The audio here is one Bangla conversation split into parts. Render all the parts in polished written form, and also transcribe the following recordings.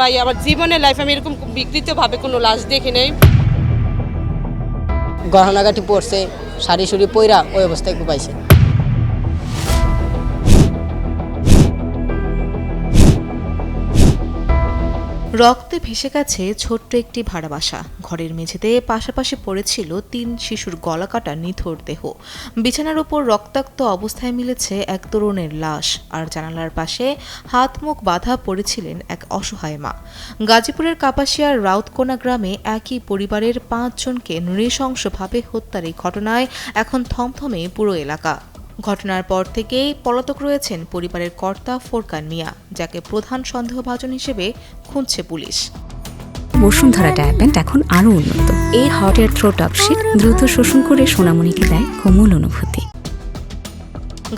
ভাই আমার জীবনের লাইফে আমি এরকম বিকৃতভাবে কোনো লাশ দেখি নাই। গহনাগাটি পড়ছে, শাড়ি শুড়ি পইরা ওই অবস্থায় পাইছে। রক্তে ভেসে গেছে ছোট্ট একটি ভাড়া বাসা। ঘরের মেঝেতে পাশাপাশি পড়েছিল ৩ শিশুর গলাকাটা নিথর দেহ। বিছানার উপর রক্তাক্ত অবস্থায় মিলেছে এক তরুণের লাশ, আর জানালার পাশে হাত মুখ বাঁধা পড়েছিলেন এক অসহায় মা। গাজীপুরের কাপাসিয়ার রাউতকোনা গ্রামে একই পরিবারের ৫ জনকে নৃশংসভাবে হত্যার এই ঘটনায় এখন থমথমে পুরো এলাকা। ঘটনার পর থেকেই পলাতক রয়েছেন পরিবারের কর্তা ফোরকান মিয়া, যাকে প্রধান সন্দেহভাজন হিসেবে খুঁজছে পুলিশ। বসুন্ধরা ডায়াপেন্ট এখন আরও উন্নত। এই হট এয়ার থ্রো টপশিট দ্রুত শোষণ করে সোনামণিকে দেয় কোমল অনুভূতি।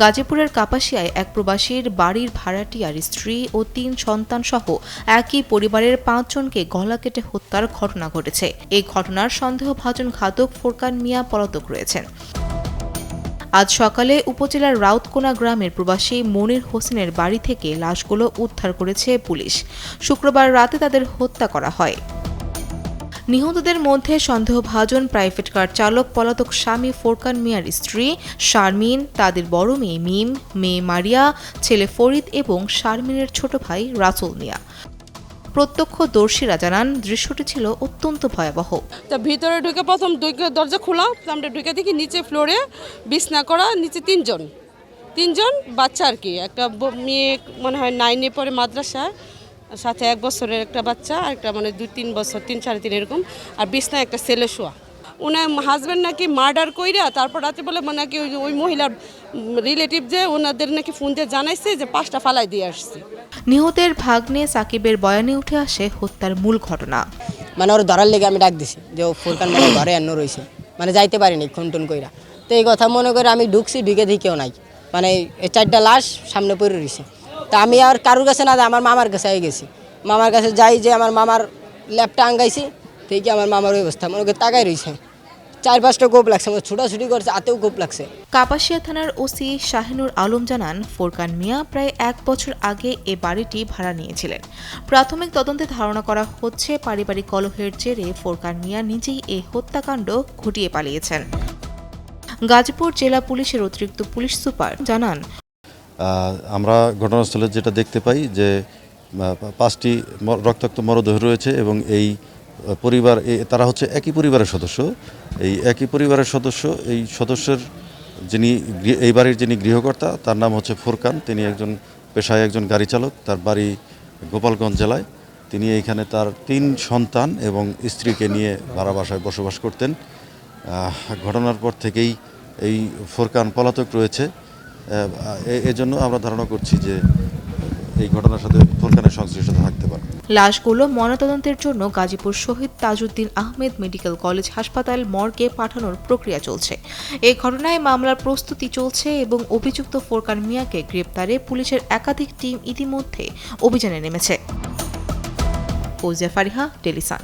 গাজীপুরের কাপাসিয়ায় এক প্রবাসীর বাড়ির ভাড়াটিয়ার স্ত্রী ও ৩ সন্তান সহ একই পরিবারের ৫ জনকে গলা কেটে হত্যার ঘটনা ঘটেছে। এই ঘটনার সন্দেহভাজন ঘাতক ফোরকান মিয়া পলাতক রয়েছেন। আজ সকালে উপজেলার রাউতকোনা গ্রামের প্রবাসী মনির হোসেনের বাড়ি থেকে লাশগুলো উদ্ধার করেছে পুলিশ। শুক্রবার রাতে তাদের হত্যা করা হয়। নিহতদের মধ্যে সন্দেহভাজন প্রাইভেট কার চালক পলাতক স্বামী ফোরকান মিয়ার স্ত্রী শারমিন, তাদের বড় মেয়ে মিম, মেয়ে মারিয়া, ছেলে ফরিদ এবং শারমিনের ছোট ভাই রাসুল মিয়া। প্রত্যক্ষদর্শীরা জানান দৃশ্যটি ছিল অত্যন্ত ভয়াবহ। তা ভিতরে ঢুকে প্রথম দরজা খোলা, আমরা ঢুকে দেখি নিচে ফ্লোরে বিছনা করা, নিচে তিনজন বাচ্চা আর কি। একটা মেয়ে মনে হয় 9-এ পড়ে মাদ্রাসায়, সাথে 1 বছরের একটা বাচ্চা, আর একটা মানে 2-3 বছর, 3-3.5 এরকম, আর বিছনায় একটা ছেলে শোয়া। ওনার হাজব্যান্ড নাকি মার্ডার কইরা তারপর রাতে বলে নাকি ওই মহিলার রিলেটিভ যে ওনাদের নাকি ফোন দিয়ে জানাইছে যে 5টা ফালাই দিয়ে আসছে। নিহতের ভাগ্নে সাকিবের বয়ানে উঠে আসে হত্যার মূল ঘটনা। মানে ওর ধরার লেগে আমি ডাক দিছি যে ও ফোরকান মানে ঘরে এন্ন রয়েছে, মানে যাইতে পারিনি খুনটুন কইরা। তো এই কথা মনে করে আমি ঢুকছি, ঢুকে দিই কেউ নাই, মানে এই 4টা লাশ সামনে পড়ে রয়েছে। তা আমি আর কারোর কাছে না, আমার মামার কাছে গেছি। মামার কাছে যাই যে আমার মামার ল্যাপটা আঙ্গাইছি, ঠিক আমার মামার ওই অবস্থা মনে করে তাকাই রয়েছে। 4-5টা গোপ লাগছে, আমার ছুটাছুটি করছে, আতেও গোপ লাগছে। কাপাসিয়া থানার ওসি শাহিনুর আলম জানান, ফোরকান মিয়া প্রায় 1 বছর আগে এ বাড়িটি ভাড়া নিয়েছিলেন। প্রাথমিক তদন্তে ধারণা করা হচ্ছে পারিবারিক কলহের জেরে ফোরকান মিয়া নিজেই এই হত্যাকাণ্ড ঘটিয়ে পালিয়েছেন। গাজীপুর জেলা পুলিশের অতিরিক্ত পুলিশ সুপার জানান, আমরা ঘটনাস্থলে যেটা দেখতে পাই যে 5টি রক্তাক্ত মরদেহ রয়েছে এবং এই পরিবার তারা হচ্ছে একই পরিবারের সদস্য। এই একই পরিবারের সদস্য, এই সদস্যের যিনি এই বাড়ির যিনি গৃহকর্তা, তার নাম হচ্ছে ফোরকান। তিনি পেশায় একজন গাড়ি চালক, তার বাড়ি গোপালগঞ্জ জেলায়। তিনি এইখানে তার 3 সন্তান এবং স্ত্রীকে নিয়ে ভাড়া বাসায় বসবাস করতেন। ঘটনার পর থেকেই এই ফোরকান পলাতক রয়েছে। এজন্য আমরা ধারণা করছি যে এই ঘটনার সাথে ফোরকানের সংশ্লিষ্টতা থাকতে পারে। লাশগুলো ময়নাতদন্তের জন্য গাজীপুর শহীদ তাজউদ্দিন আহমেদ মেডিকেল কলেজ হাসপাতাল মর্গে পাঠানোর প্রক্রিয়া চলছে। এই ঘটনায় মামলার প্রস্তুতি চলছে এবং অভিযুক্ত ফোরকান মিয়াকে গ্রেপ্তারে পুলিশের একাধিক টিম ইতিমধ্যে অভিযানে নেমেছে। ফৌজিয়া ফারিহা, টেলিসান।